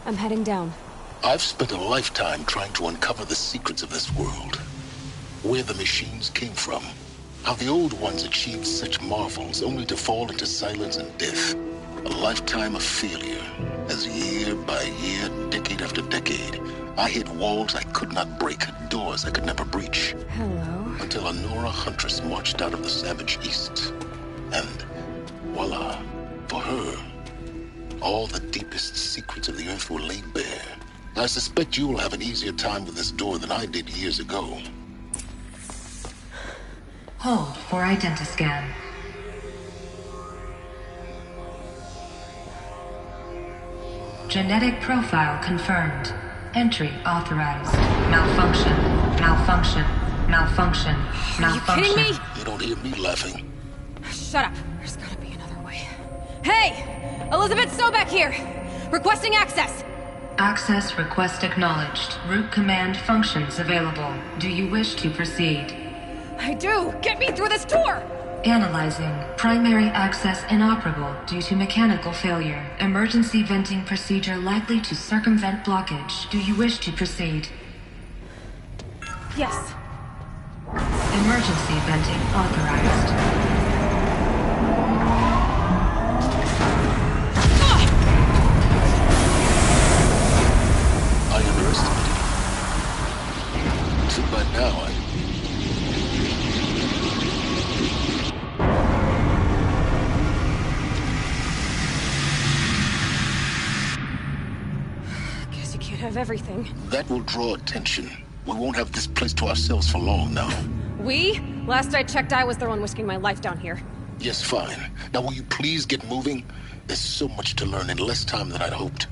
I'm heading down. I've spent a lifetime trying to uncover the secrets of this world. Where the machines came from. How the old ones achieved such marvels only to fall into silence and death. A lifetime of failure, as year by year, decade after decade, I hit walls I could not break, doors I could never breach. Hello? Until a Nora huntress marched out of the savage east. And voila, for her, all the deepest secrets of the Earth were laid bare. I suspect you will have an easier time with this door than I did years ago. Hold for identiscan. Genetic profile confirmed. Entry authorized. Malfunction. Malfunction. Malfunction. Malfunction. Are you kidding me? You don't hear me laughing. Shut up. There's gotta be another way. Hey! Elizabeth Sobek here! Requesting access! Access request acknowledged. Root command functions available. Do you wish to proceed? I do! Get me through this door! Analyzing. Primary access inoperable due to mechanical failure. Emergency venting procedure likely to circumvent blockage. Do you wish to proceed? Yes. Emergency venting authorized. I underestimated you. Too bad now Guess you can't have everything. That will draw attention. We won't have this place to ourselves for long now. We? Last I checked, I was the one risking my life down here. Yes, fine. Now will you please get moving? There's so much to learn in less time than I'd hoped.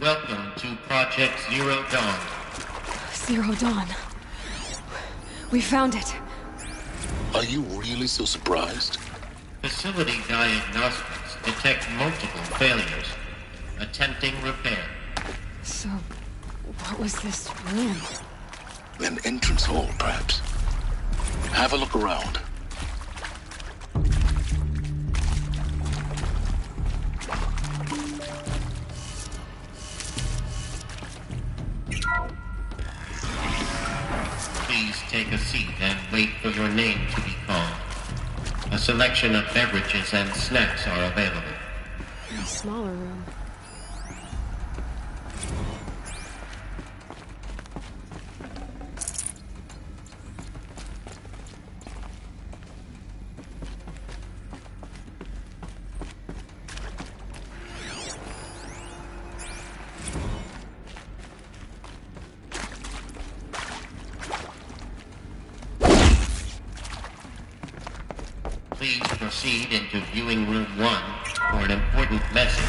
Welcome to Project Zero Dawn. Zero Dawn. We found it. Are you really so surprised? Facility diagnostics detect multiple failures. Attempting repair. So, what was this room? An entrance hall, perhaps. Have a look around. Please take a seat and wait for your name to be called. A selection of beverages and snacks are available. A smaller room. Please proceed into viewing room 1 for an important message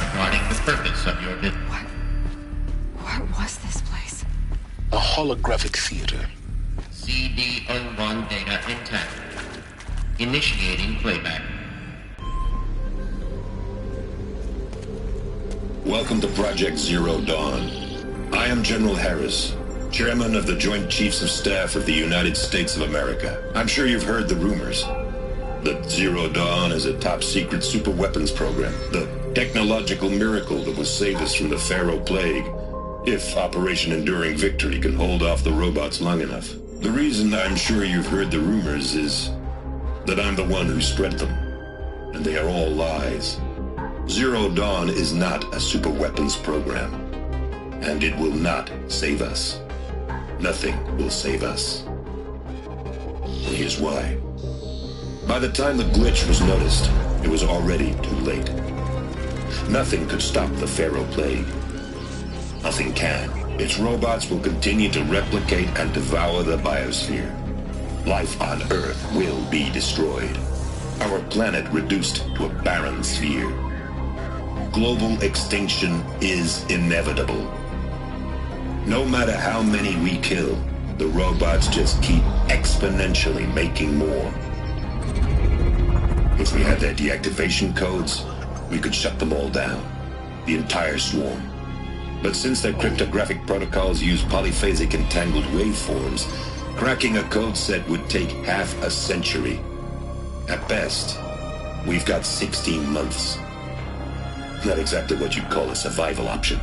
regarding the purpose of your visit. What was this place? A holographic theater. CD01 data intact. Initiating playback. Welcome to Project Zero Dawn. I am General Harris, Chairman of the Joint Chiefs of Staff of the United States of America. I'm sure you've heard the rumors that Zero Dawn is a top-secret superweapons program, the technological miracle that will save us from the Pharaoh Plague, if Operation Enduring Victory can hold off the robots long enough. The reason I'm sure you've heard the rumors is that I'm the one who spread them, and they are all lies. Zero Dawn is not a superweapons program, and it will not save us. Nothing will save us. And here's why. By the time the glitch was noticed, it was already too late. Nothing could stop the Pharaoh Plague. Nothing can. Its robots will continue to replicate and devour the biosphere. Life on Earth will be destroyed. Our planet reduced to a barren sphere. Global extinction is inevitable. No matter how many we kill, the robots just keep exponentially making more. If we had their deactivation codes, we could shut them all down. The entire swarm. But since their cryptographic protocols use polyphasic entangled waveforms, Cracking a code set would take half a century. At best, we've got 16 months. Not exactly what you'd call a survival option.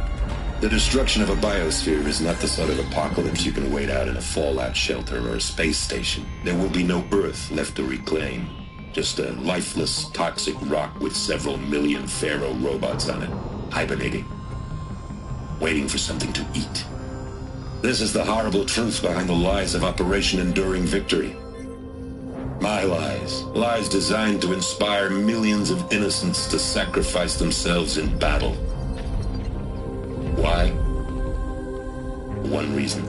The destruction of a biosphere is not the sort of apocalypse you can wait out in a fallout shelter or a space station. There will be no Earth left to reclaim. Just a lifeless, toxic rock with several million Pharaoh robots on it, hibernating, waiting for something to eat. This is the horrible truth behind the lies of Operation Enduring Victory. My lies. Lies designed to inspire millions of innocents to sacrifice themselves in battle. Why? One reason.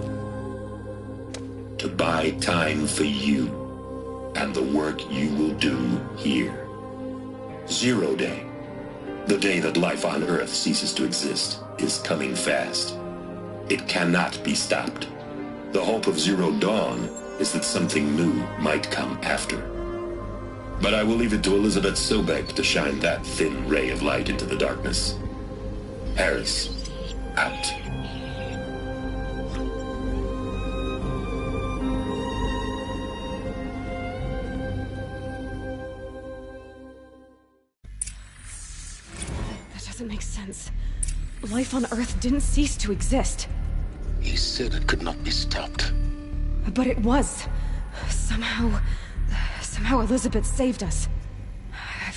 To buy time for you and the work you will do here. 0 Day. The day that life on Earth ceases to exist is coming fast. It cannot be stopped. The hope of Zero Dawn is that something new might come after. But I will leave it to Elizabeth Sobek to shine that thin ray of light into the darkness. Harris, out. That doesn't make sense. Life on Earth didn't cease to exist. He said it could not be stopped. But it was. Somehow Elizabeth saved us.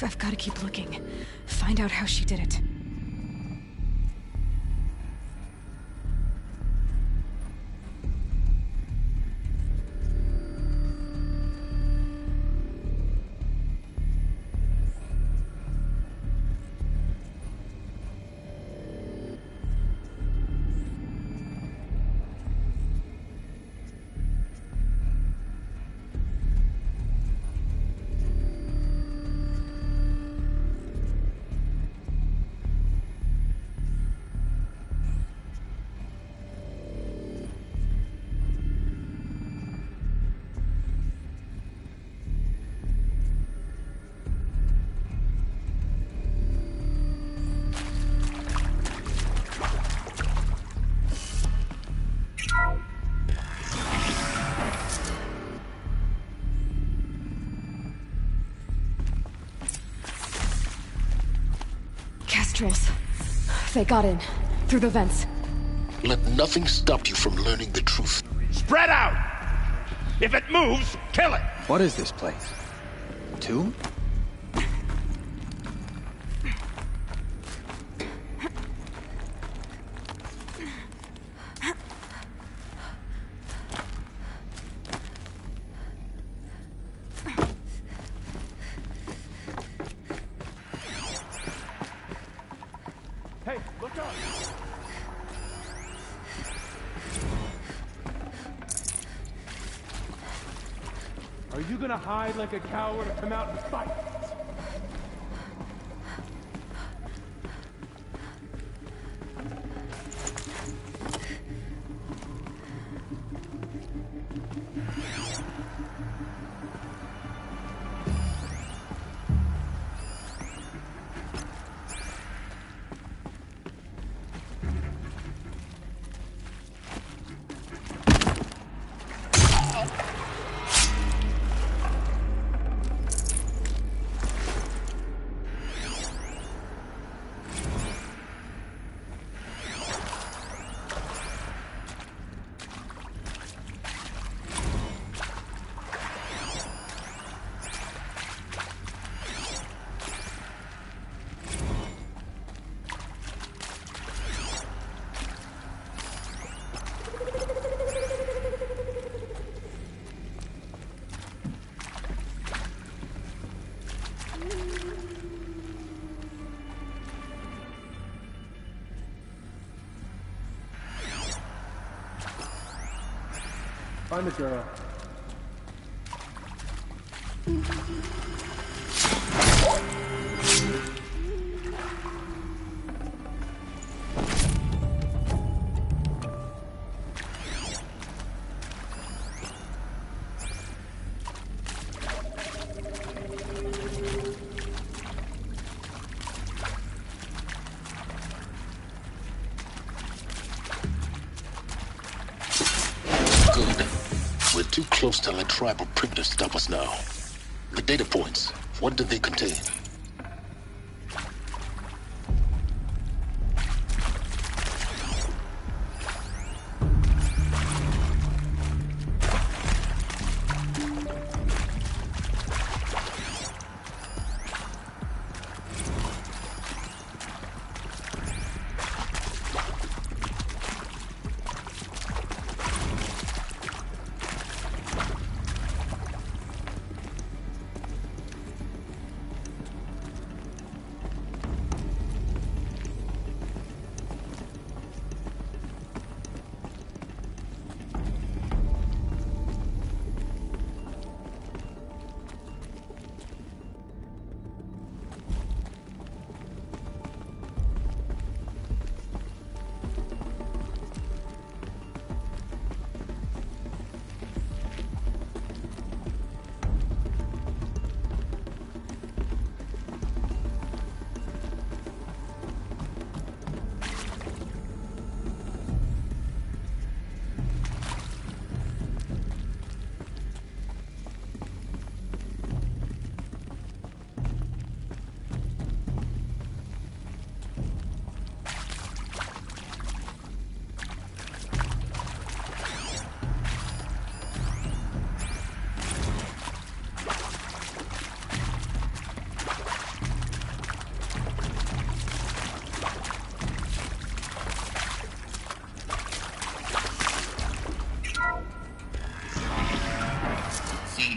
I've got to keep looking. Find out how she did it. Kestrels. They got in. Through the vents. Let nothing stop you from learning the truth. Spread out! If it moves, kill it! What is this place? A tomb? Hey, look up! Are you gonna hide like a coward or come out and fight? Find the girl. Good. We're Too close to let tribal primitives stop us now. The data points, what did they contain?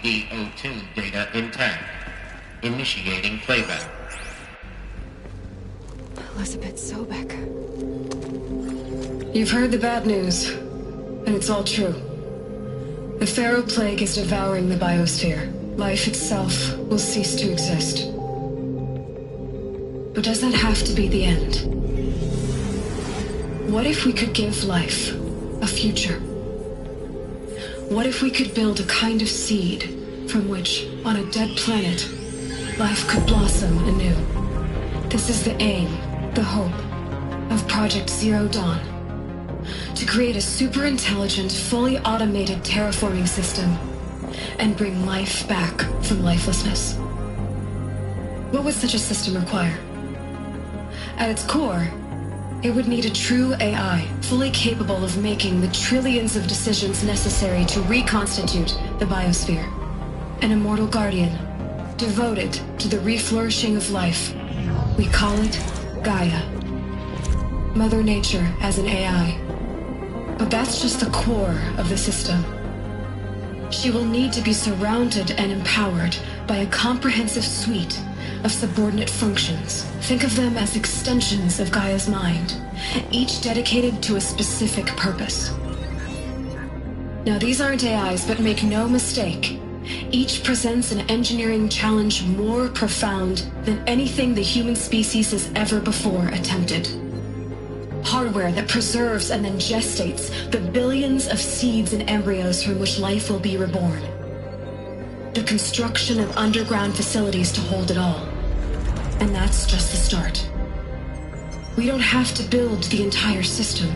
CD02 data intact. Initiating playback. Elizabeth Sobek. You've heard the bad news, and it's all true. The Pharaoh Plague is devouring the biosphere. Life itself will cease to exist. But does that have to be the end? What if we could give life a future? What if we could build a kind of seed from which, on a dead planet, life could blossom anew? This is the aim, the hope, of Project Zero Dawn. To create a super-intelligent, fully automated terraforming system and bring life back from lifelessness. What would such a system require? At its core, it would need a true AI, fully capable of making the trillions of decisions necessary to reconstitute the biosphere. An immortal guardian, devoted to the reflourishing of life. We call it Gaia. Mother Nature as an AI. But that's just the core of the system. She will need to be surrounded and empowered by a comprehensive suite of subordinate functions. Think of them as extensions of Gaia's mind, each dedicated to a specific purpose. Now, these aren't AIs, but make no mistake, each presents an engineering challenge more profound than anything the human species has ever before attempted. Hardware that preserves and then gestates the billions of seeds and embryos from which life will be reborn. The construction of underground facilities to hold it all. And that's just the start. We don't have to build the entire system.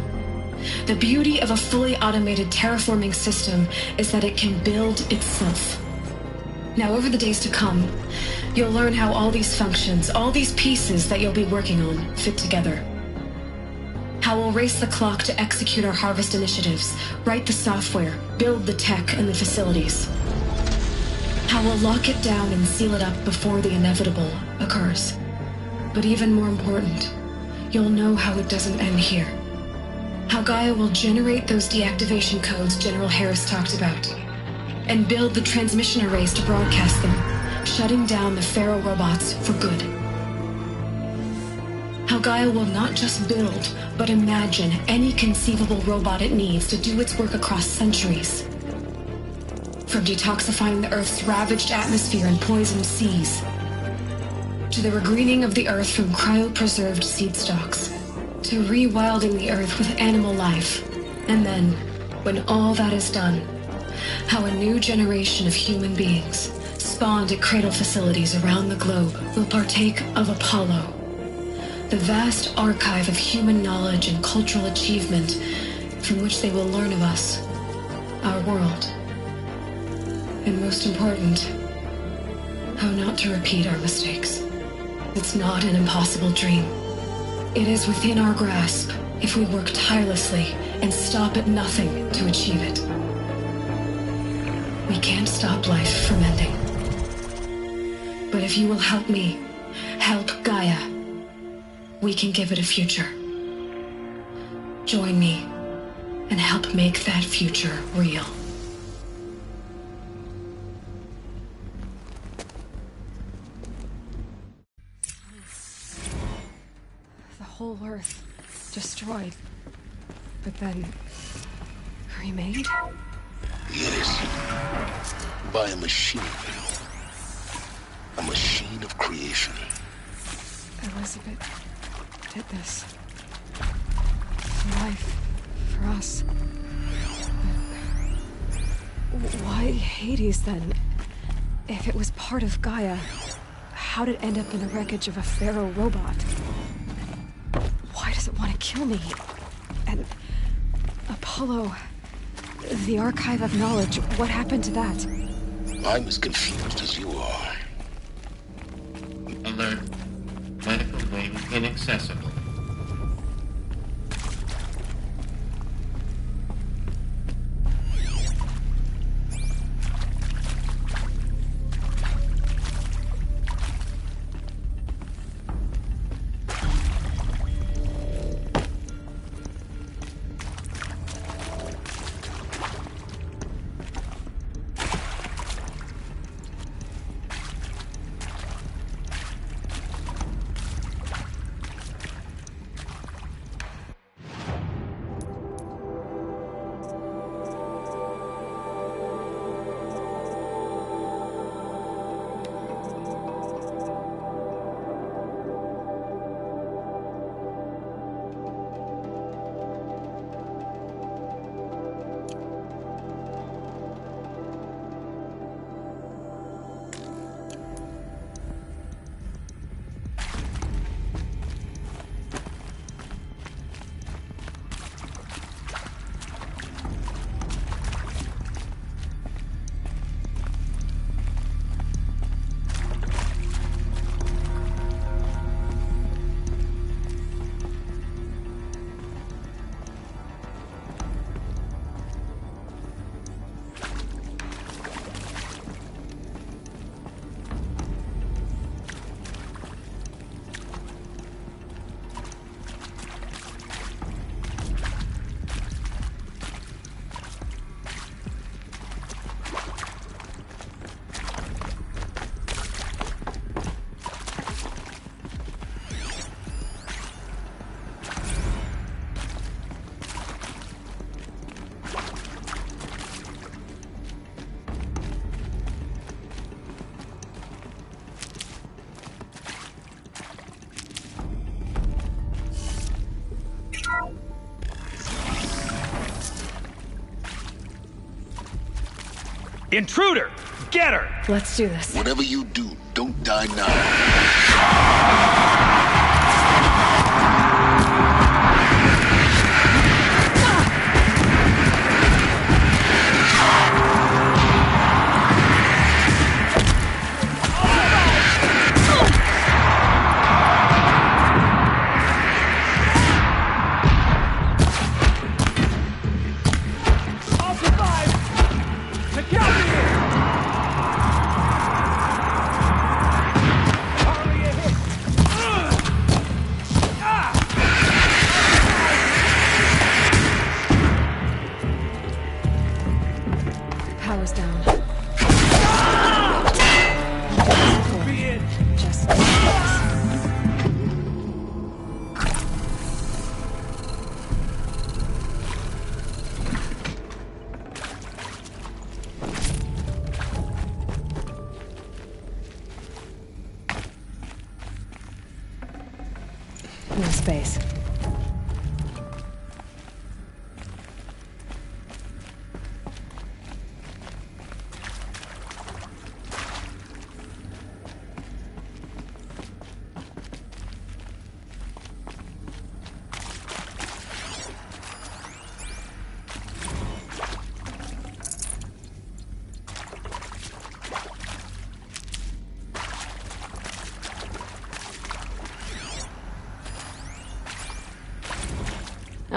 The beauty of a fully automated terraforming system is that it can build itself. Now, over the days to come, you'll learn how all these functions, all these pieces that you'll be working on, fit together. How we'll race the clock to execute our harvest initiatives, write the software, build the tech and the facilities. How we'll lock it down and seal it up before the inevitable occurs. But even more important, you'll know how it doesn't end here. How Gaia will generate those deactivation codes General Harris talked about, and build the transmission arrays to broadcast them, shutting down the Pharaoh robots for good. How Gaia will not just build, but imagine any conceivable robot it needs to do its work across centuries. From detoxifying the Earth's ravaged atmosphere and poisoned seas, to the regreening of the Earth from cryopreserved seed stalks, to rewilding the Earth with animal life. And then, when all that is done, how a new generation of human beings, spawned at cradle facilities around the globe, will partake of Apollo, the vast archive of human knowledge and cultural achievement from which they will learn of us, our world, And most important, how not to repeat our mistakes. It's not an impossible dream. It is within our grasp if we work tirelessly and stop at nothing to achieve it. We can't stop life from ending. But if you will help me, help Gaia, we can give it a future. Join me and help make that future real. The whole Earth destroyed, but then remade? Yes. By a machine. A machine of creation. Elizabeth did this. For life. For us. But why Hades then? If it was part of Gaia, how did it end up in the wreckage of a pharaoh robot? Why does it want to kill me? And Apollo, the archive of knowledge, what happened to that? I'm as confused as you are. Alert. Medical wing inaccessible. Intruder! Get her! Let's do this. Whatever you do, don't die now. I'll survive! The captain! Hardly a hit! Power's down. Be it! Just no space.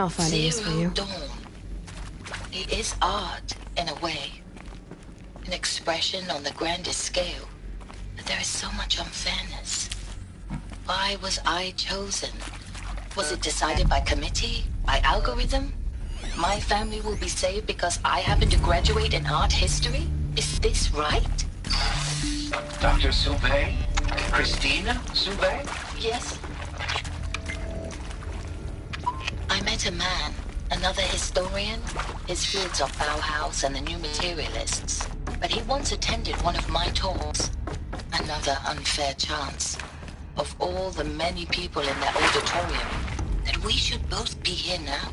I'll find a use for you. Dawn. It is art, in a way. An expression on the grandest scale. But there is so much unfairness. Why was I chosen? Was it decided by committee? By algorithm? My family will be saved because I happen to graduate in art history? Is this right? Dr. Sauvé? Christina Sauvé? Yes. I met a man, another historian. His fields are Bauhaus and the New Materialists. But he once attended one of my talks. Another unfair chance. Of all the many people in that auditorium, that we should both be here now.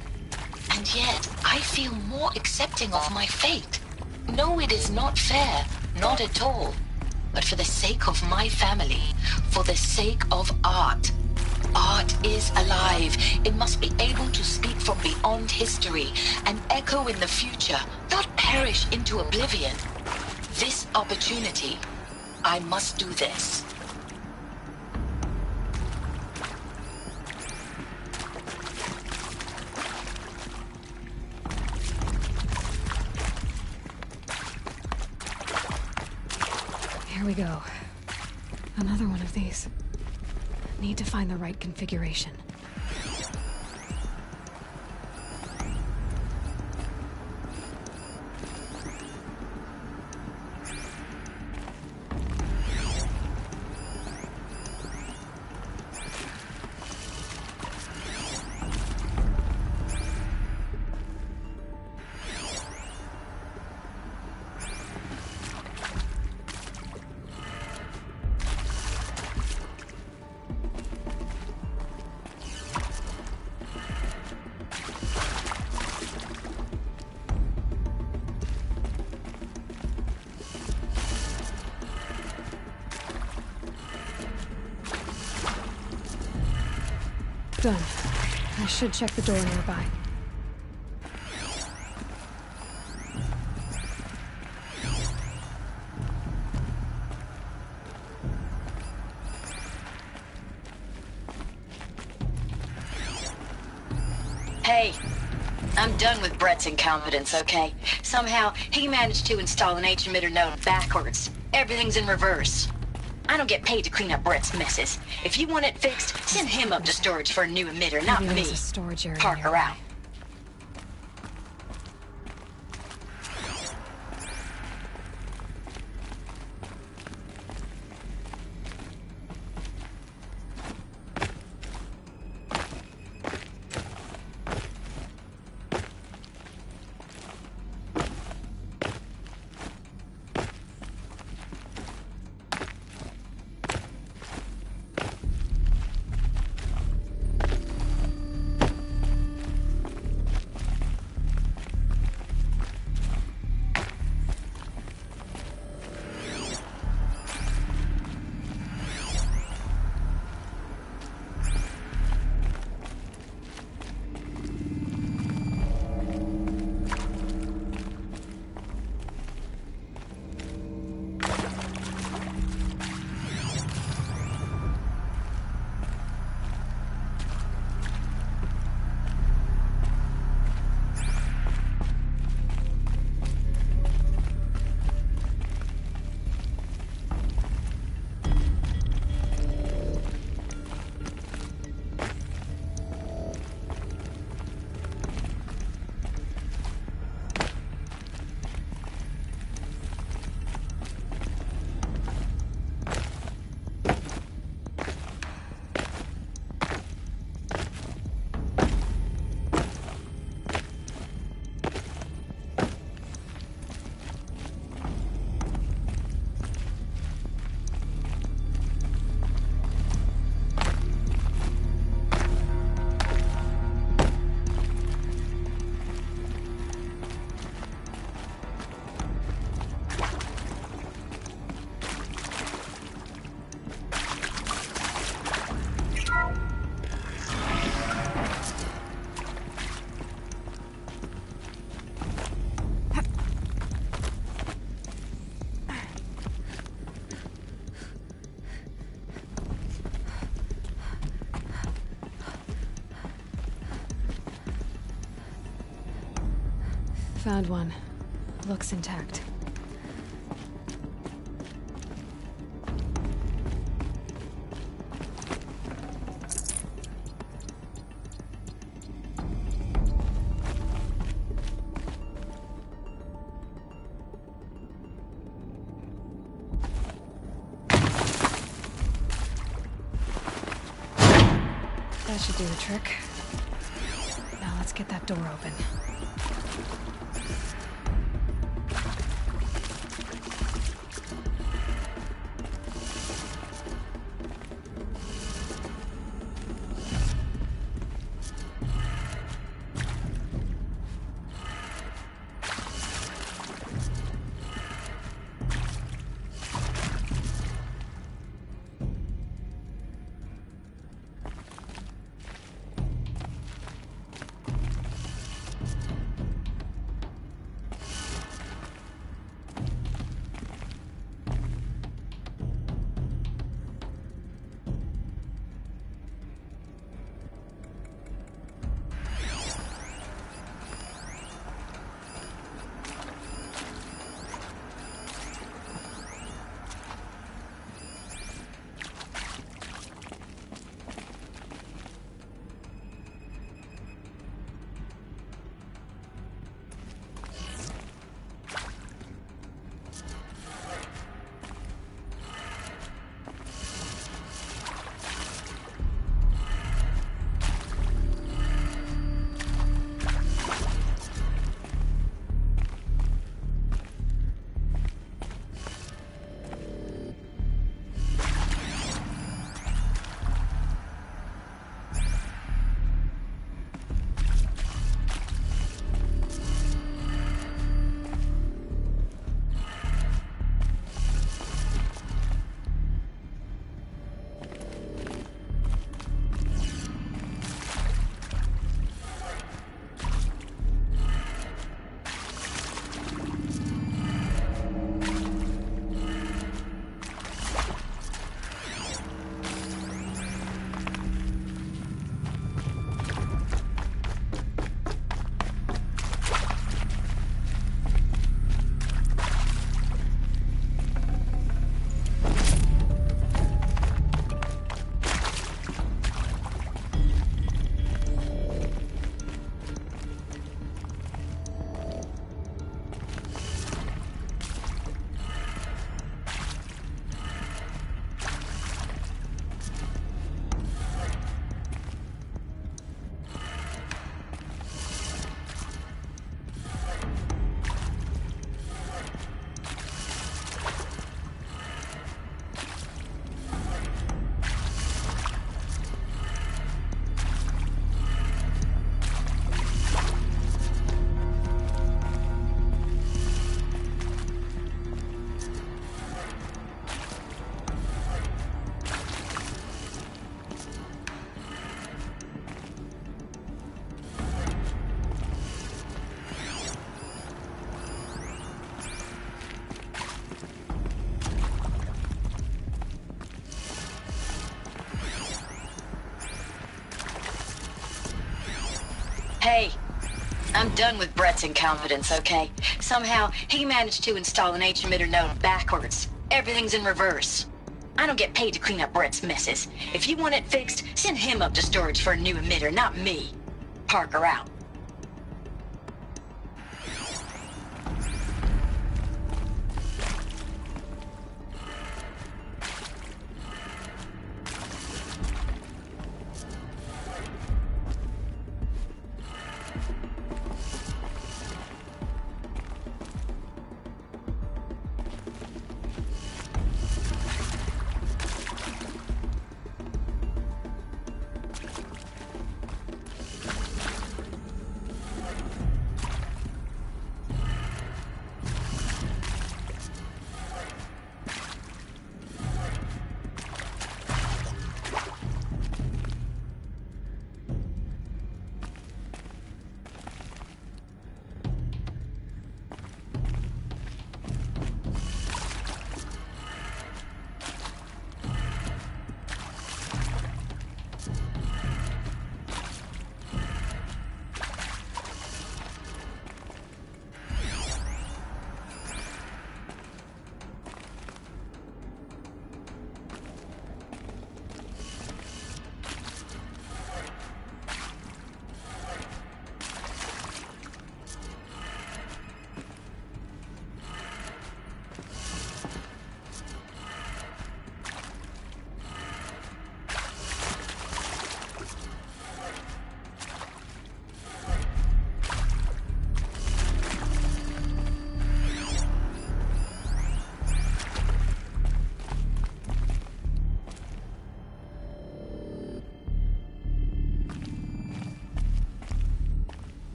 And yet, I feel more accepting of my fate. No, it is not fair. Not at all. But for the sake of my family, for the sake of art. Art is alive. It must be able to speak from beyond history and echo in the future, not perish into oblivion. This opportunity, I must do this. Here we go. Another one of these. Need to find the right configuration. Done. I should check the door nearby. Hey, I'm done with Brett's incompetence, okay? Somehow, he managed to install an H-emitter node backwards. Everything's in reverse. I don't get paid to clean up Brett's messes. If you want it fixed, send him up to storage for a new emitter, not Maybe me. there's a storage area Parker nearby. out. Found one. Looks intact. That should do the trick. Now let's get that door open. Hey, I'm done with Brett's incompetence, okay? Somehow, he managed to install an H-emitter node backwards. Everything's in reverse. I don't get paid to clean up Brett's messes. If you want it fixed, send him up to storage for a new emitter, not me. Parker out.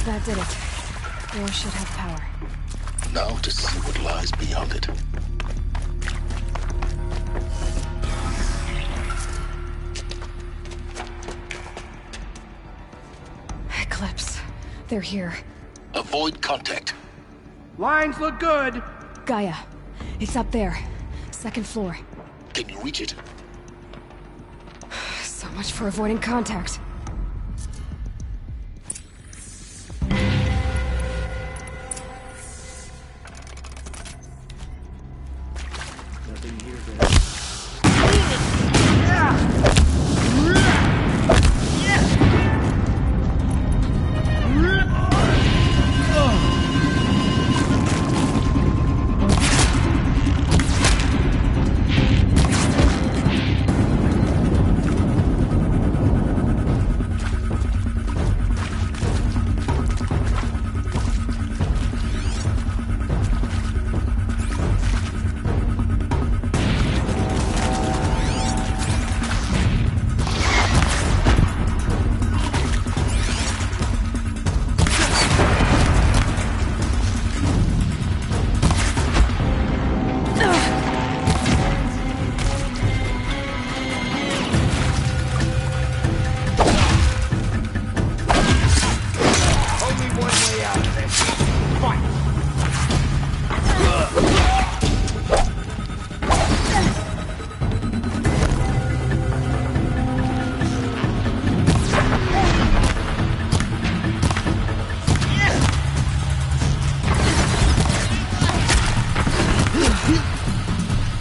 That did it. Door should have power. Now to see what lies beyond it. Eclipse. They're here. Avoid contact. Lines look good. Gaia. It's up there. Second floor. Can you reach it? So much for avoiding contact. Nothing here that...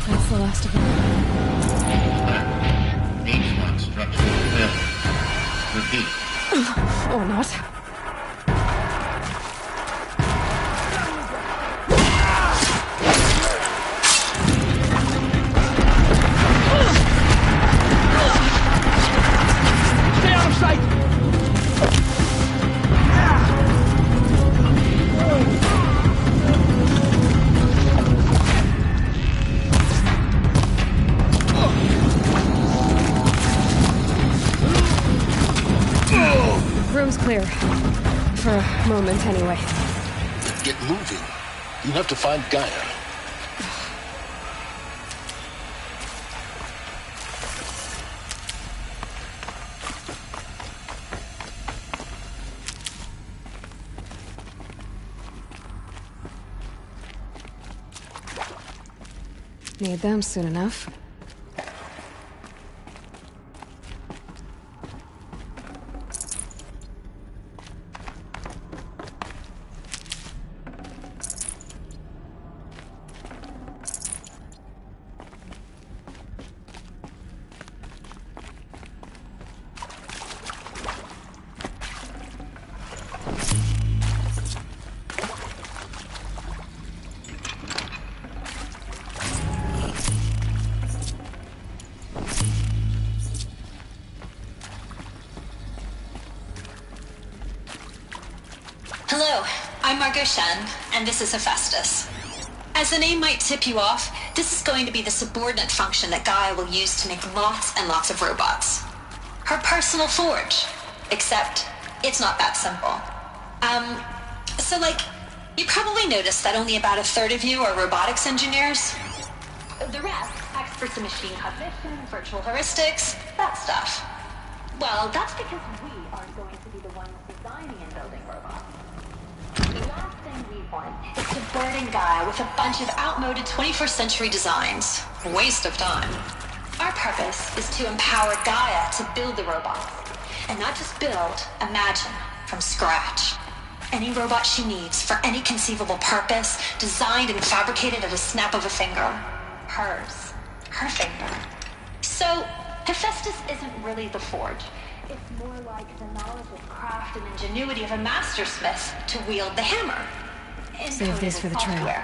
That's the last of them. H1 structural failure. Repeat. Or not. Stay out of sight! Room's clear. For a moment, anyway. Get moving. You have to find Gaia. Need them soon enough. Hello, I'm Margot Shen, and this is Hephaestus. As the name might tip you off, this is going to be the subordinate function that Gaia will use to make lots and lots of robots. Her personal forge. Except, it's not that simple. You probably noticed that only about a third of you are robotics engineers. The rest, experts in machine cognition, virtual heuristics, that stuff. Well, that's because we aren't going to be the ones designing and building robots. The last thing we want is to burden Gaia with a bunch of outmoded 21st century designs. Waste of time. Our purpose is to empower Gaia to build the robots. And not just build, imagine, from scratch. Any robot she needs, for any conceivable purpose, designed and fabricated at a snap of a finger. Hers. Her finger. So, Hephaestus isn't really the forge. It's more like the knowledge of craft and ingenuity of a mastersmith to wield the hammer. Save this for the trail. Software.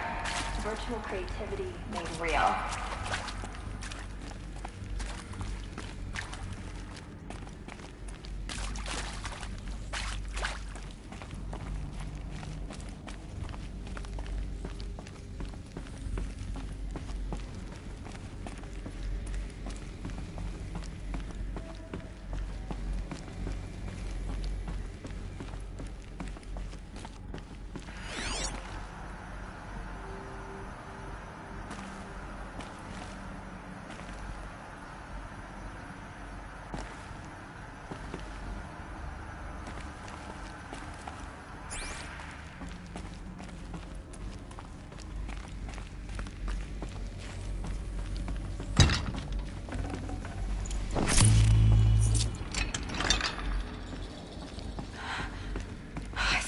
Virtual creativity made real.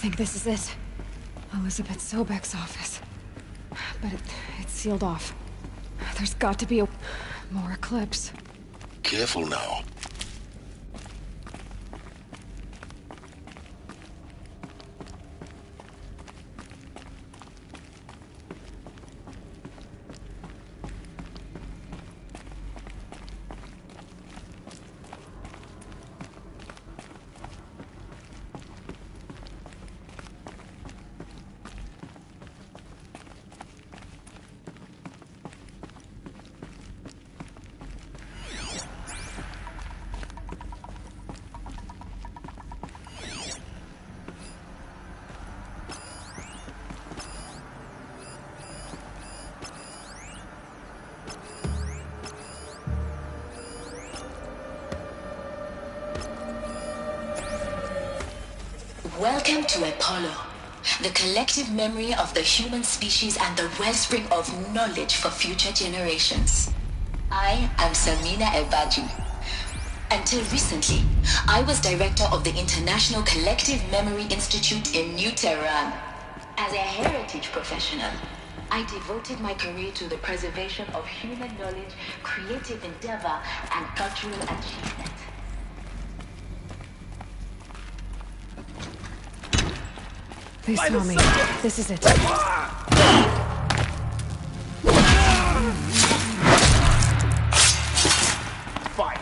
think this is it. Elizabeth Sobek's office. But it's sealed off. There's got to be more Eclipse. Careful now. Welcome to Apollo, the collective memory of the human species and the wellspring of knowledge for future generations. I am Samina Ebaji. Until recently, I was director of the International Collective Memory Institute in New Tehran. As a heritage professional, I devoted my career to the preservation of human knowledge, creative endeavor, and cultural achievement. They saw me. This is it. Fight!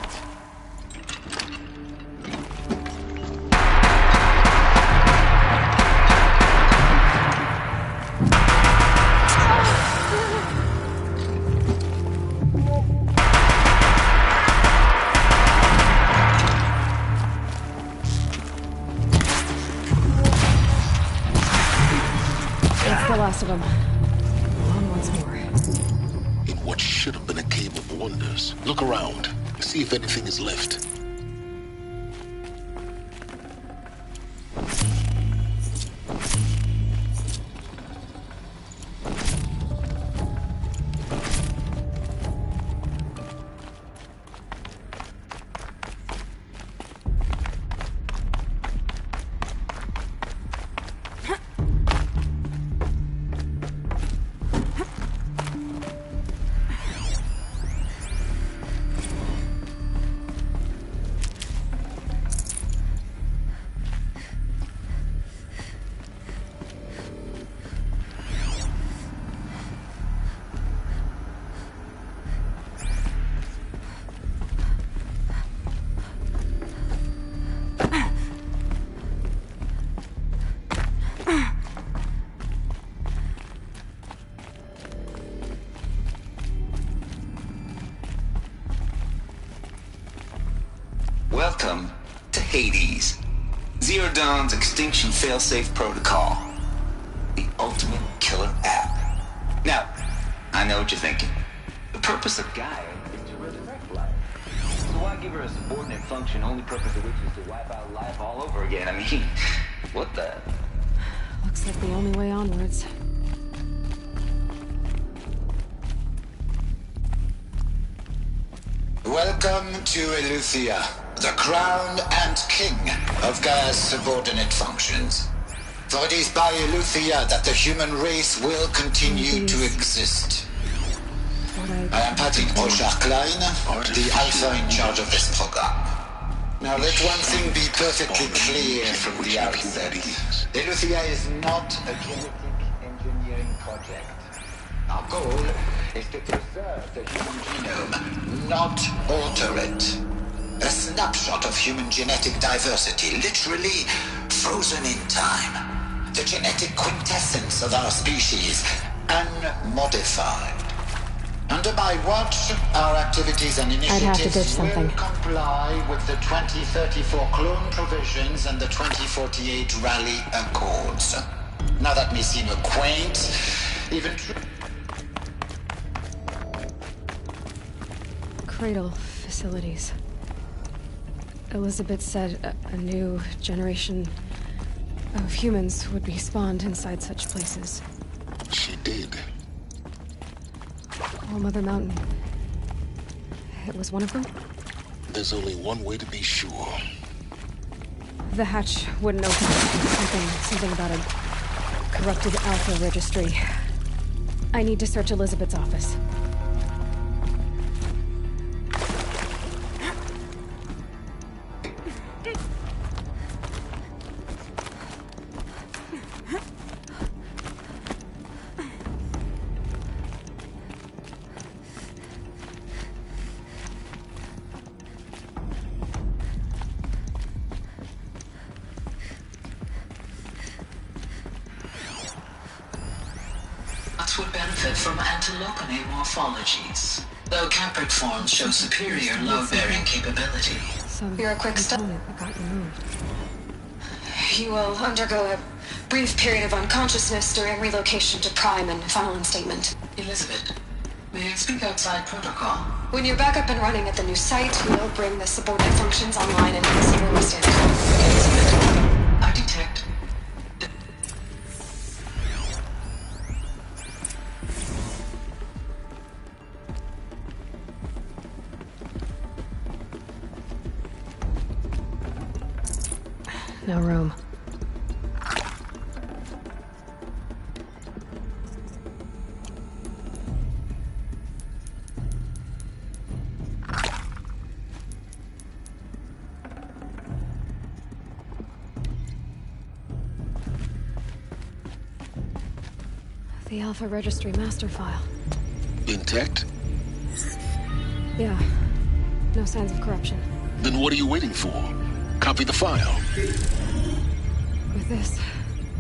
The last of them. On once more. In what should have been a cave of wonders. Look around. See if anything is left. Welcome to Hades, Zero Dawn's extinction failsafe protocol. The ultimate killer app. Now, I know what you're thinking. The purpose of Gaia is to resurrect life. So why give her a subordinate function, only purpose of which is to wipe out life all over again? I mean, what the? Looks like the only way onwards. Welcome to Eleuthia, the crown and king of Gaia's subordinate functions. For it is by Eleuthia that the human race will continue to exist. I am Patrick Brochard-Klein, the alpha in charge of this program. Now let one thing be perfectly clear from the outset. Eleuthia is not a genetic engineering project. Our goal is to preserve the human genome, not alter it. A snapshot of human genetic diversity, literally frozen in time. The genetic quintessence of our species, unmodified. Under my watch, our activities and initiatives will comply with the 2034 clone provisions and the 2048 Rally Accords. Now that may seem a quaint, even Cradle facilities. Elizabeth said a new generation of humans would be spawned inside such places. She did. All Mother Mountain. It was one of them? There's only one way to be sure. The hatch wouldn't open. Something about a corrupted Alpha registry. I need to search Elizabeth's office. Would benefit from antilopinate morphologies, though caprid forms show superior load-bearing capability. You're a quick step. Got removed. You will undergo a brief period of unconsciousness during relocation to Prime and final instatement. Elizabeth, may I speak outside protocol? When you're back up and running at the new site, we'll bring the subordinate functions online and see where we stand. Elizabeth, I detect... No room. The Alpha Registry master file. Intact? Yeah. No signs of corruption. Then what are you waiting for? Copy the file. With this,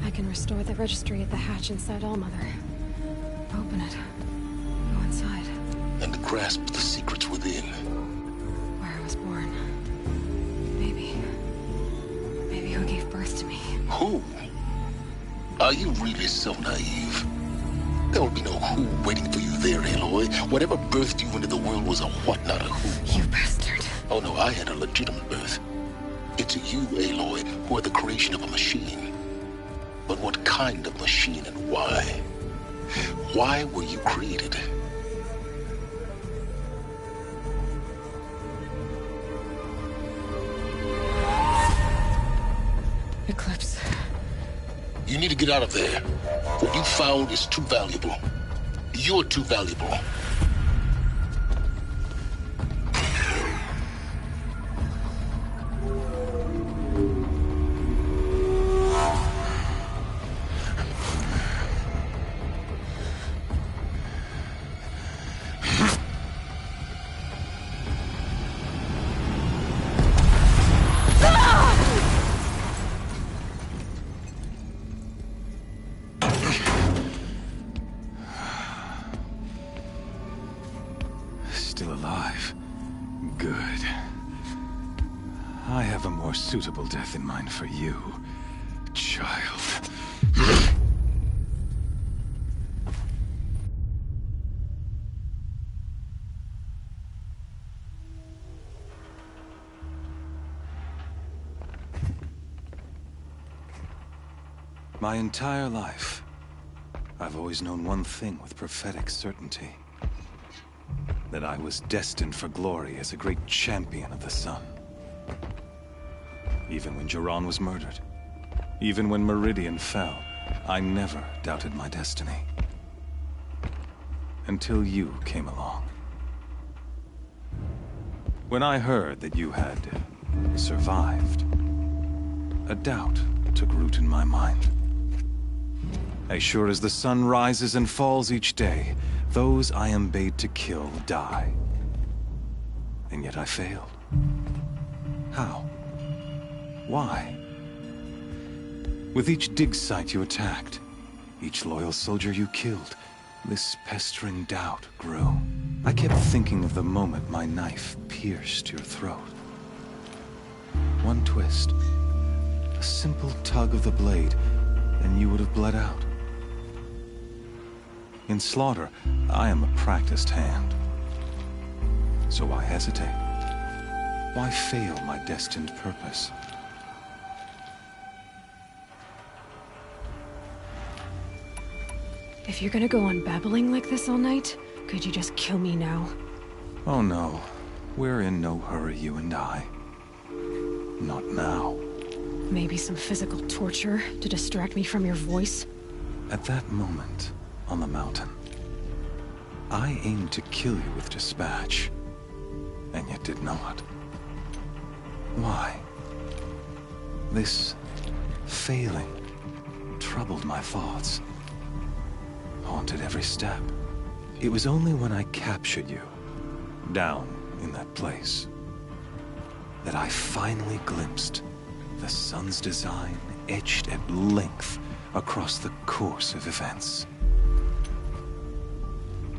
I can restore the registry at the hatch inside Allmother. Open it. Go inside. And grasp the secrets within. Where I was born. Maybe who gave birth to me. Who? Are you really so naive? There will be no who waiting for you there, Aloy. Whatever birthed you into the world was a what, not a who. You bastard. Oh no, I had a legitimate birth. It's you, Aloy, who are the creation of a machine. But what kind of machine and why? Why were you created? Eclipse. You need to get out of there. What you found is too valuable. You're too valuable. Still alive. Good. I have a more suitable death in mind for you, child. My entire life, I've always known one thing with prophetic certainty. That I was destined for glory as a great champion of the sun. Even when Jiran was murdered, even when Meridian fell, I never doubted my destiny. Until you came along. When I heard that you had survived, a doubt took root in my mind. As sure as the sun rises and falls each day, those I am bade to kill die. And yet I failed. How? Why? With each dig site you attacked, each loyal soldier you killed, this pestering doubt grew. I kept thinking of the moment my knife pierced your throat. One twist, a simple tug of the blade, and you would have bled out. In slaughter, I am a practiced hand. So why hesitate? Why fail my destined purpose? If you're gonna go on babbling like this all night, could you just kill me now? Oh no, we're in no hurry, you and I. Not now. Maybe some physical torture to distract me from your voice? At that moment, on the mountain, I aimed to kill you with dispatch, and yet did not. Why? This failing troubled my thoughts, haunted every step. It was only when I captured you, down in that place, that I finally glimpsed the sun's design etched at length across the course of events.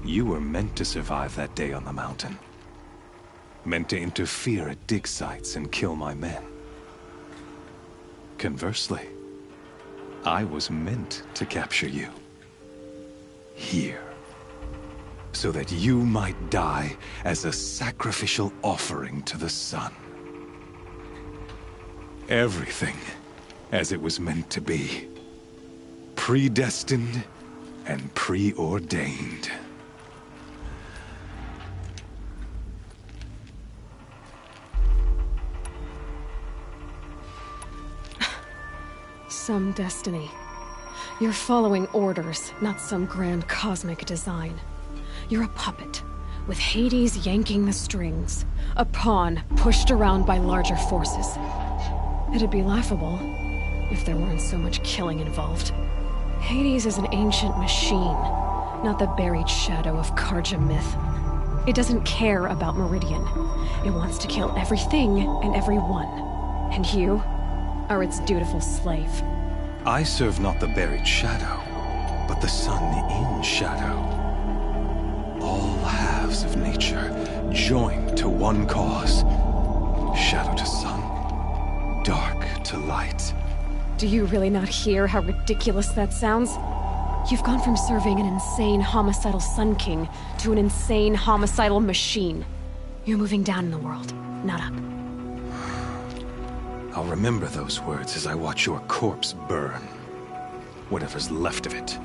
You were meant to survive that day on the mountain. Meant to interfere at dig sites and kill my men. Conversely, I was meant to capture you. Here. So that you might die as a sacrificial offering to the sun. Everything as it was meant to be. Predestined and preordained. Some destiny. You're following orders, not some grand cosmic design. You're a puppet, with Hades yanking the strings. A pawn pushed around by larger forces. It'd be laughable if there weren't so much killing involved. Hades is an ancient machine, not the buried shadow of Karja myth. It doesn't care about Meridian. It wants to kill everything and everyone. And you are its dutiful slave. I serve not the buried shadow, but the sun in shadow. All halves of nature joined to one cause. Shadow to sun, dark to light. Do you really not hear how ridiculous that sounds? You've gone from serving an insane homicidal Sun King to an insane homicidal machine. You're moving down in the world, not up. I'll remember those words as I watch your corpse burn. Whatever's left of it.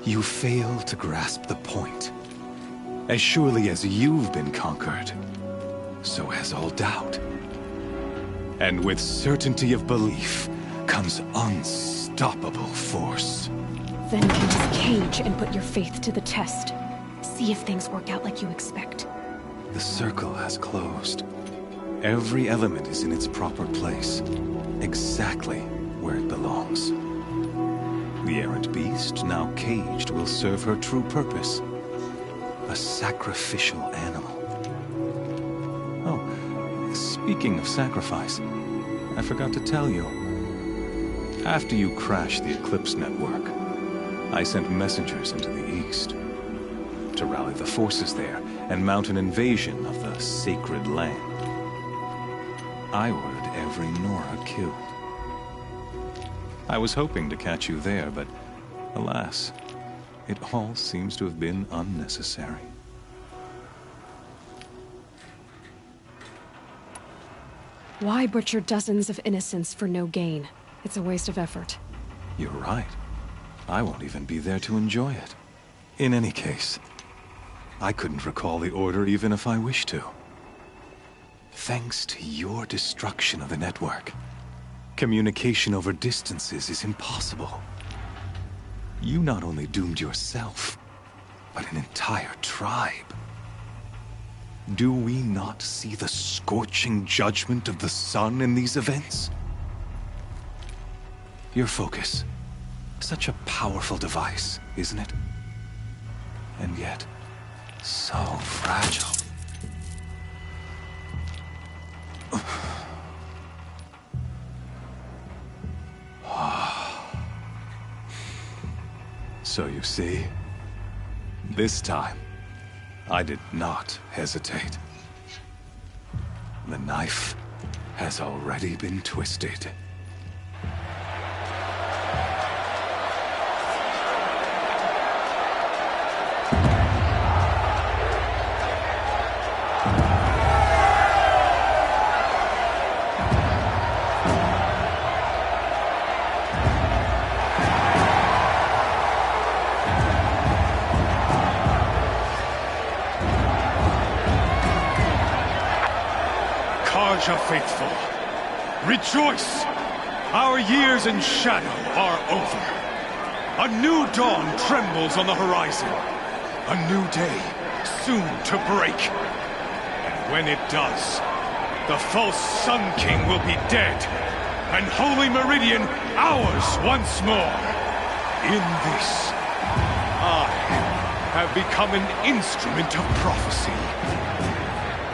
You fail to grasp the point. As surely as you've been conquered, so has all doubt. And with certainty of belief comes unstoppable force. Then get his cage and put your faith to the test. See if things work out like you expect. The circle has closed. Every element is in its proper place, exactly where it belongs. The errant beast, now caged, will serve her true purpose. A sacrificial animal. Oh, speaking of sacrifice, I forgot to tell you. After you crashed the Eclipse network, I sent messengers into the east to rally the forces there and mount an invasion of the sacred land. I ordered every Nora killed. I was hoping to catch you there, but alas, it all seems to have been unnecessary. Why butcher dozens of innocents for no gain? It's a waste of effort. You're right. I won't even be there to enjoy it. In any case, I couldn't recall the order even if I wished to. Thanks to your destruction of the network, communication over distances is impossible. You not only doomed yourself, but an entire tribe. Do we not see the scorching judgment of the sun in these events? Your focus, such a powerful device, isn't it? And yet, so fragile. So you see, this time, I did not hesitate. The knife has already been twisted. Karja faithful, Rejoice! Our years in shadow are over. A new dawn trembles on the horizon. A new day soon to break. And when it does, the false Sun King will be dead, and Holy Meridian ours once more. In this, I have become an instrument of prophecy.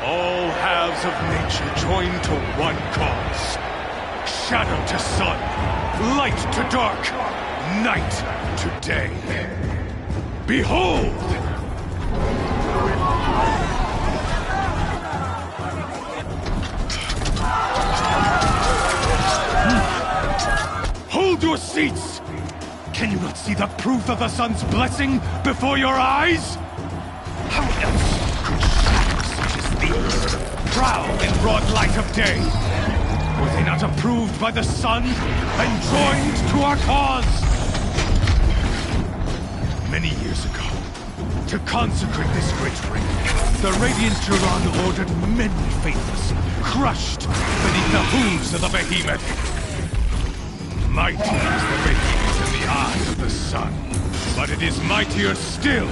All halves of nature join to one cause. Shadow to sun, light to dark, night to day. Behold! Hold your seats! Can you not see the proof of the sun's blessing before your eyes? How else could shadows such as these prowl in broad light of day? Were they not approved by the sun and joined to our cause? Many years ago, to consecrate this great ring, the Radiant Turan ordered many faithless, crushed beneath the hooves of the behemoth. Mighty is the behemoth in the eye of the sun, but it is mightier still,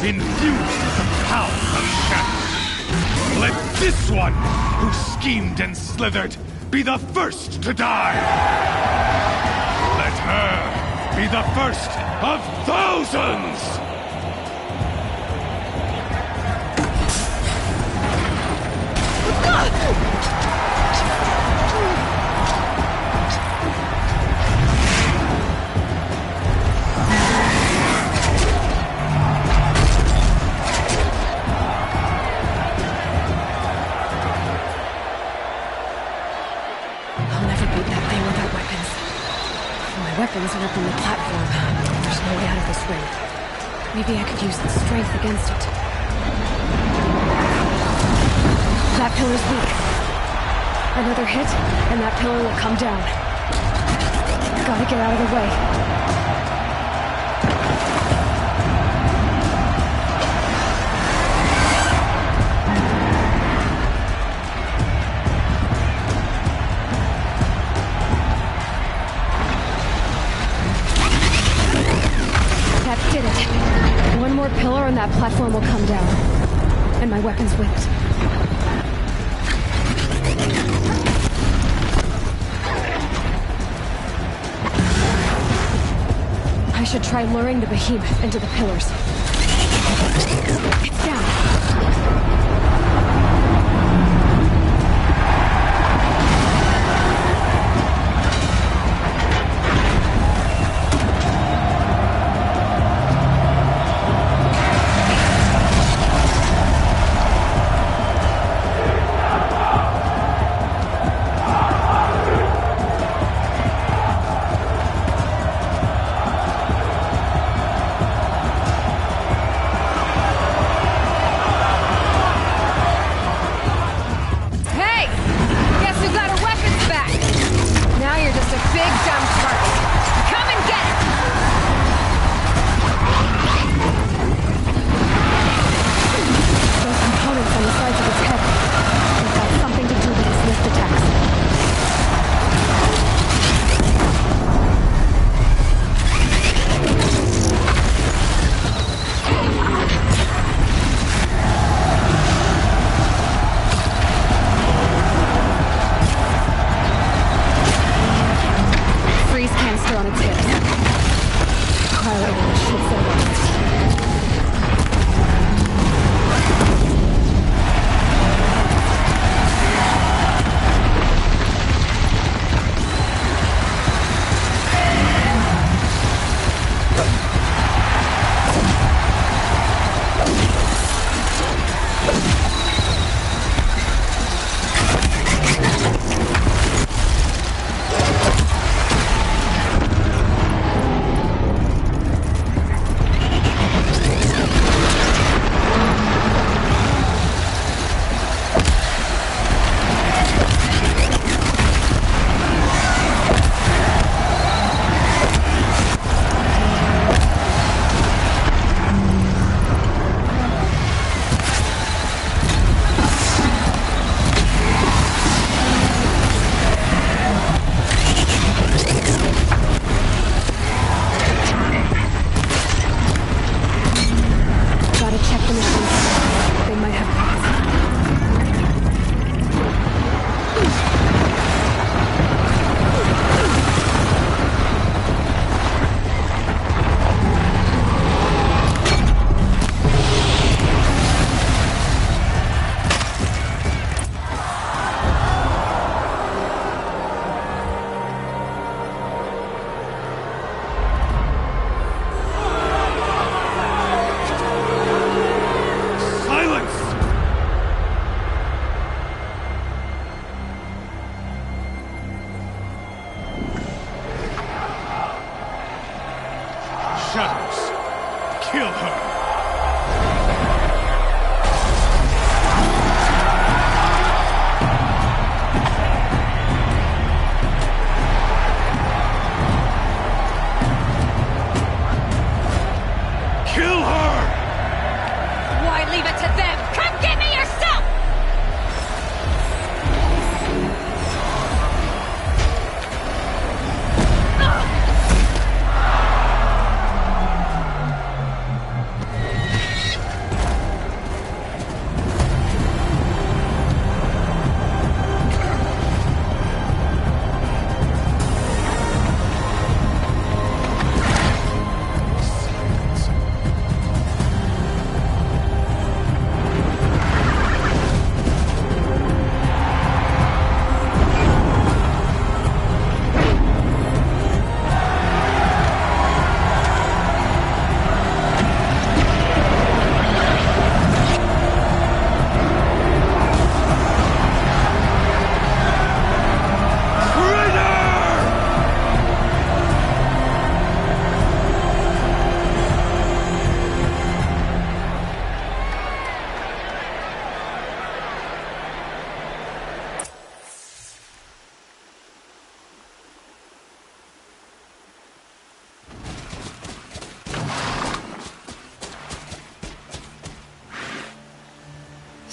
infused with the power of shadow. Let this one, who schemed and slithered, be the first to die! Let her be the first of thousands! Weapons are up on the platform. There's no way out of this ring. Maybe I could use the strength against it. That pillar's weak. Another hit, and that pillar will come down. Gotta get out of the way. Did it. One more pillar and that platform will come down. And my weapon's whipped. I should try luring the behemoth into the pillars. It's down.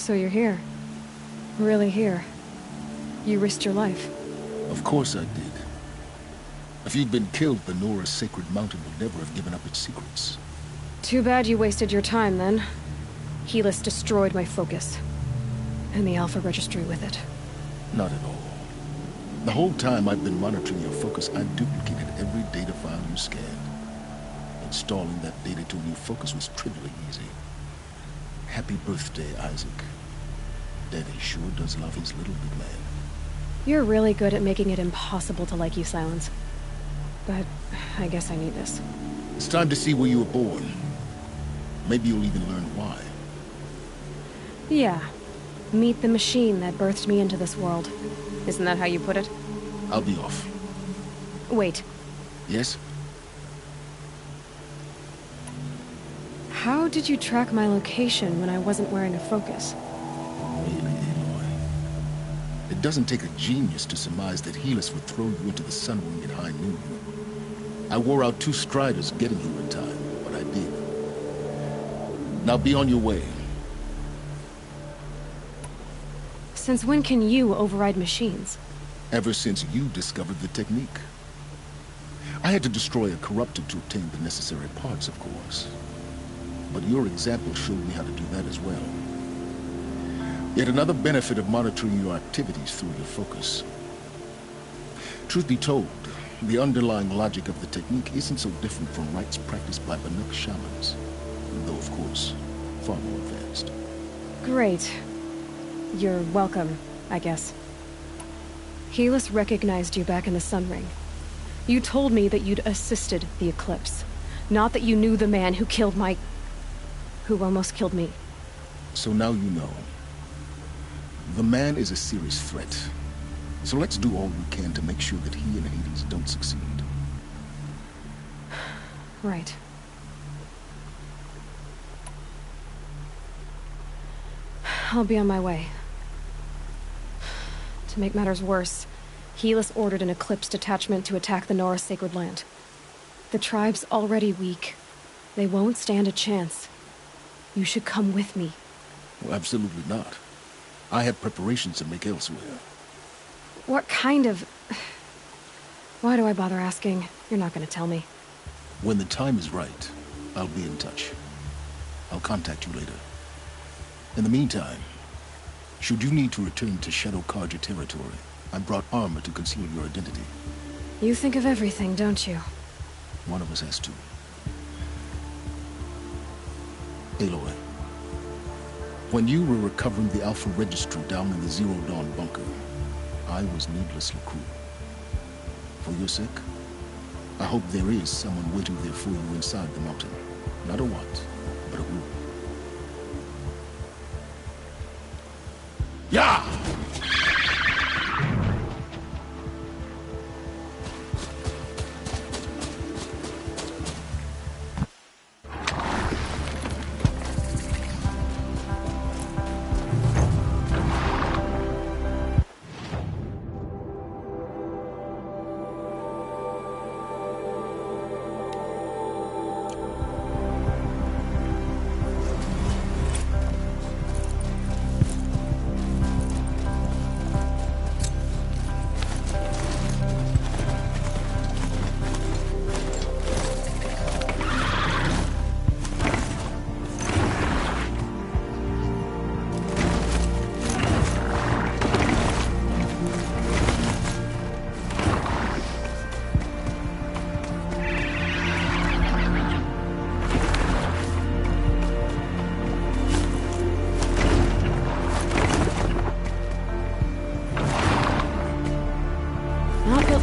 So you're here. Really here. You risked your life. Of course I did. If you'd been killed, the Nora's sacred mountain would never have given up its secrets. Too bad you wasted your time, then. Helis destroyed my focus. And the Alpha Registry with it. Not at all. The whole time I've been monitoring your focus, I've duplicated every data file you scanned. Installing that data to a new focus was trivially easy. Happy birthday, Isaac. Daddy sure does love his little big man. You're really good at making it impossible to like you, Silence. But I guess I need this. It's time to see where you were born. Maybe you'll even learn why. Yeah. Meet the machine that birthed me into this world. Isn't that how you put it? I'll be off. Wait. Yes? How did you track my location when I wasn't wearing a focus? Really, Aloy? It doesn't take a genius to surmise that Helis would throw you into the sun ring at high noon. I wore out 2 striders getting here in time, but I did. Now be on your way. Since when can you override machines? Ever since you discovered the technique. I had to destroy a corruptor to obtain the necessary parts, of course. But your example showed me how to do that as well. Yet another benefit of monitoring your activities through your focus. Truth be told, the underlying logic of the technique isn't so different from rites practiced by Banuk shamans, though of course, far more advanced. Great. You're welcome, I guess. Helis recognized you back in the Sun Ring. You told me that you'd assisted the Eclipse, not that you knew the man who killed who almost killed me. So now you know. The man is a serious threat. So let's do all we can to make sure that he and Hades don't succeed. Right. I'll be on my way. To make matters worse, Helis ordered an Eclipse detachment to attack the Nora Sacred Land. The tribe's already weak. They won't stand a chance. You should come with me. Well, absolutely not. I have preparations to make elsewhere. What kind of... Why do I bother asking? You're not gonna tell me. When the time is right, I'll be in touch. I'll contact you later. In the meantime, should you need to return to Shadow Karja territory, I brought armor to conceal your identity. You think of everything, don't you? One of us has to. Aloy, when you were recovering the Alpha Registry down in the Zero Dawn bunker, I was needlessly cruel. For your sake, I hope there is someone waiting there for you inside the mountain. Not a want, but a will. Yeah!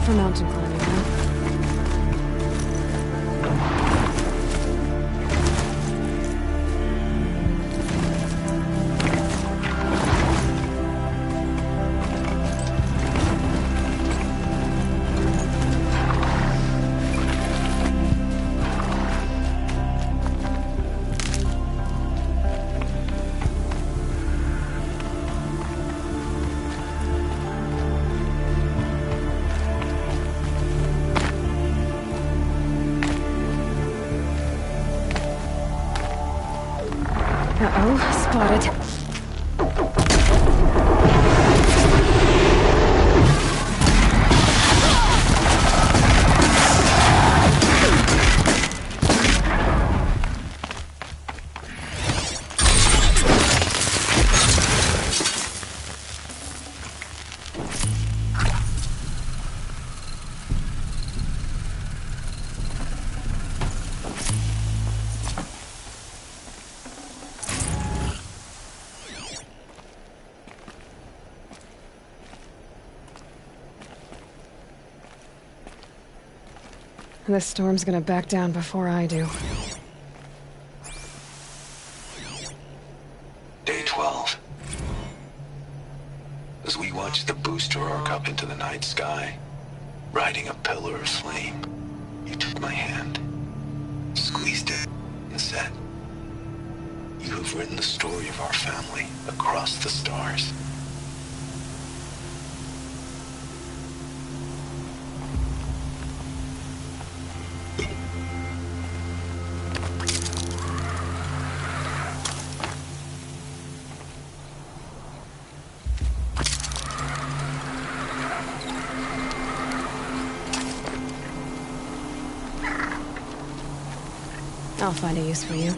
For mountain climbing, huh? Uh-oh, spotted. This storm's gonna back down before I do. Day 12. As we watch the booster arc up into the night sky, riding a pillar of flame, you took my hand, squeezed it, and said, "You have written the story of our family across the stars." I'll find a use for you.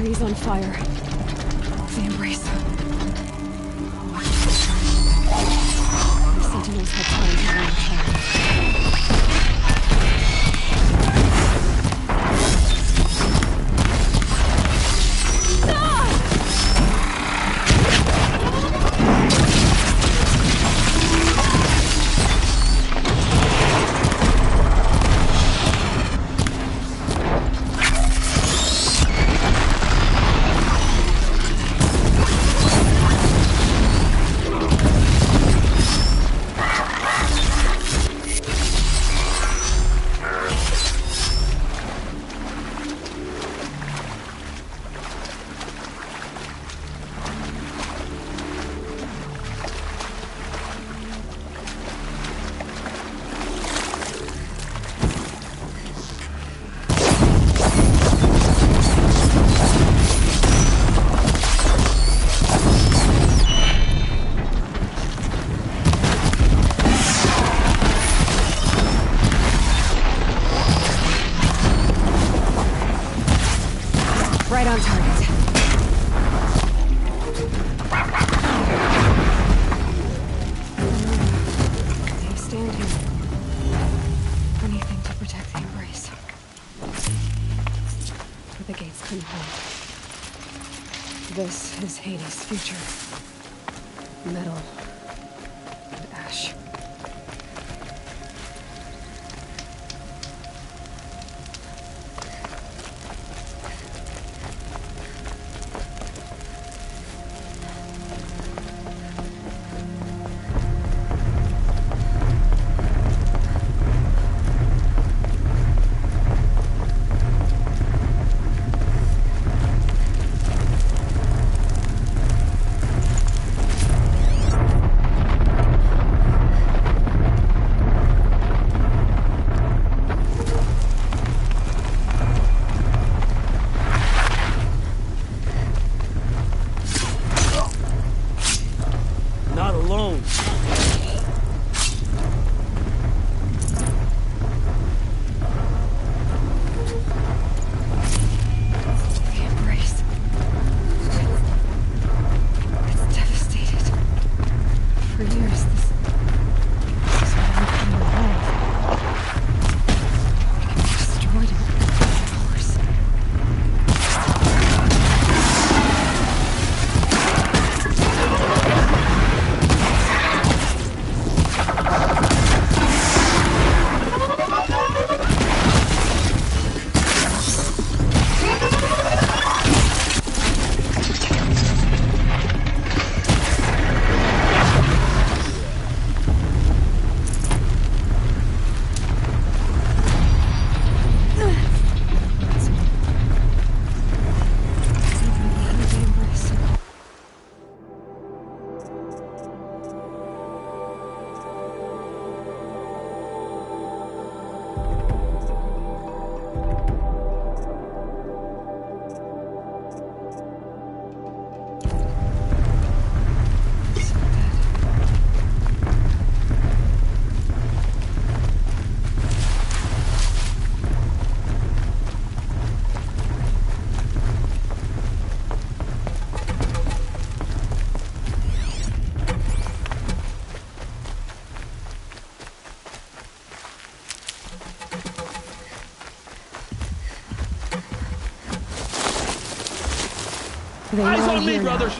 city is on fire. The Embrace. The Sentinels had time to run attack. Right on target. They stand here. Anything to protect the Embrace. But the gates couldn't hold. This is Hades' future. Metal and ash. Not alone. The Embrace. It's devastated. For years, this is what I'm coming alive. It can be destroyed in hours. Eyes on me, brothers!